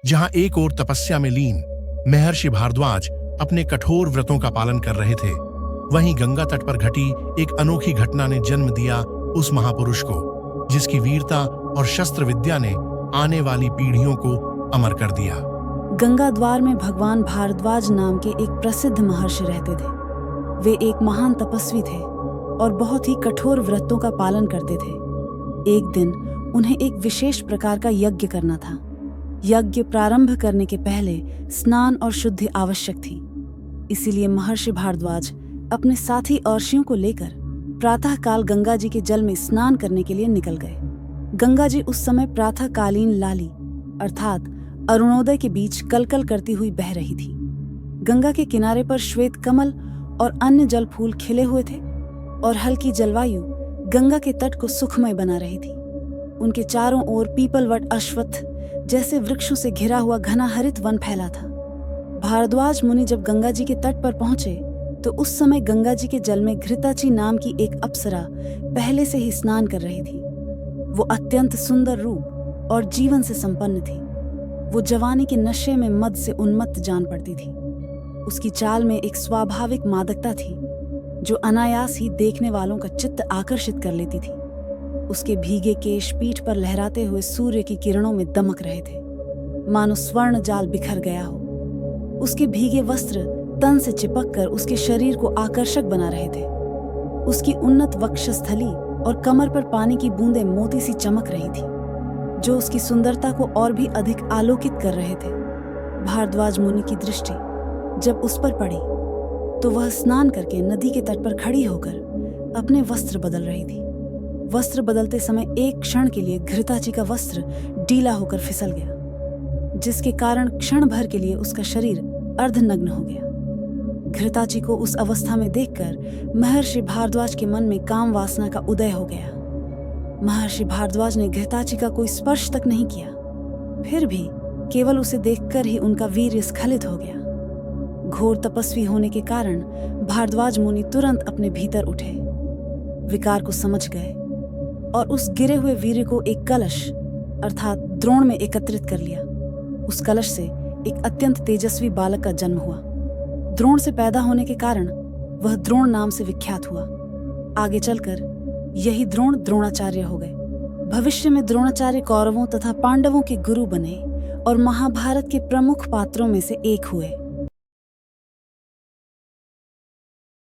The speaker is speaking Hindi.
जहां एक ओर तपस्या में लीन महर्षि भारद्वाज अपने कठोर व्रतों का पालन कर रहे थे, वहीं गंगा तट पर घटी एक अनोखी घटना ने जन्म दिया उस महापुरुष को, जिसकी वीरता और शस्त्र विद्या ने आने वाली पीढ़ियों को अमर कर दिया। गंगा द्वार में भगवान भारद्वाज नाम के एक प्रसिद्ध महर्षि रहते थे। वे एक महान तपस्वी थे और बहुत ही कठोर व्रतों का पालन करते थे। एक दिन उन्हें एक विशेष प्रकार का यज्ञ करना था। यज्ञ प्रारंभ करने के पहले स्नान और शुद्धि आवश्यक थी। इसीलिए महर्षि भारद्वाज अपने साथी अर्षियों को लेकर प्रातःकाल गंगा जी के जल में स्नान करने के लिए निकल गए। गंगा जी उस समय प्रातःकालीन लाली अर्थात अरुणोदय के बीच कलकल करती हुई बह रही थी। गंगा के किनारे पर श्वेत कमल और अन्य जल फूल खिले हुए थे और हल्की जलवायु गंगा के तट को सुखमय बना रही थी। उनके चारों ओर पीपल, वट, अश्वत्थ जैसे वृक्षों से घिरा हुआ घना हरित वन फैला था। भारद्वाज मुनि जब गंगा जी के तट पर पहुंचे तो उस समय गंगा जी के जल में घृताची नाम की एक अप्सरा पहले से ही स्नान कर रही थी। वो अत्यंत सुंदर रूप और जीवन से संपन्न थी। वो जवानी के नशे में मद से उन्मत्त जान पड़ती थी। उसकी चाल में एक स्वाभाविक मादकता थी जो अनायास ही देखने वालों का चित्त आकर्षित कर लेती थी। उसके भीगे केश पीठ पर लहराते हुए सूर्य की किरणों में दमक रहे थे, मानो स्वर्ण जाल बिखर गया हो। उसके भीगे वस्त्र तन से चिपककर उसके शरीर को आकर्षक बना रहे थे। उसकी उन्नत वक्षस्थली और कमर पर पानी की बूंदें मोती सी चमक रही थी, जो उसकी सुंदरता को और भी अधिक आलोकित कर रहे थे। भारद्वाज मुनि की दृष्टि जब उस पर पड़ी तो वह स्नान करके नदी के तट पर खड़ी होकर अपने वस्त्र बदल रही थी। वस्त्र बदलते समय एक क्षण के लिए घृताची का वस्त्र ढीला होकर फिसल गया, जिसके कारण क्षण भर के लिए उसका शरीर अर्धनग्न हो गया। घृताची को उस अवस्था में देखकर महर्षि भारद्वाज के मन में काम वासना का उदय हो गया। महर्षि भारद्वाज ने घृताची का कोई स्पर्श तक नहीं किया, फिर भी केवल उसे देखकर ही उनका वीर्य स्खलित हो गया। घोर तपस्वी होने के कारण भारद्वाज मुनि तुरंत अपने भीतर उठे, विकार को समझ गए और उस गिरे हुए वीर्य को एक कलश अर्थात द्रोण में एकत्रित कर लिया। उस कलश से एक अत्यंत तेजस्वी बालक का जन्म हुआ। द्रोण से पैदा होने के कारण वह द्रोण नाम से विख्यात हुआ। आगे चलकर यही द्रोण द्रोणाचार्य हो गए। भविष्य में द्रोणाचार्य कौरवों तथा पांडवों के गुरु बने और महाभारत के प्रमुख पात्रों में से एक हुए।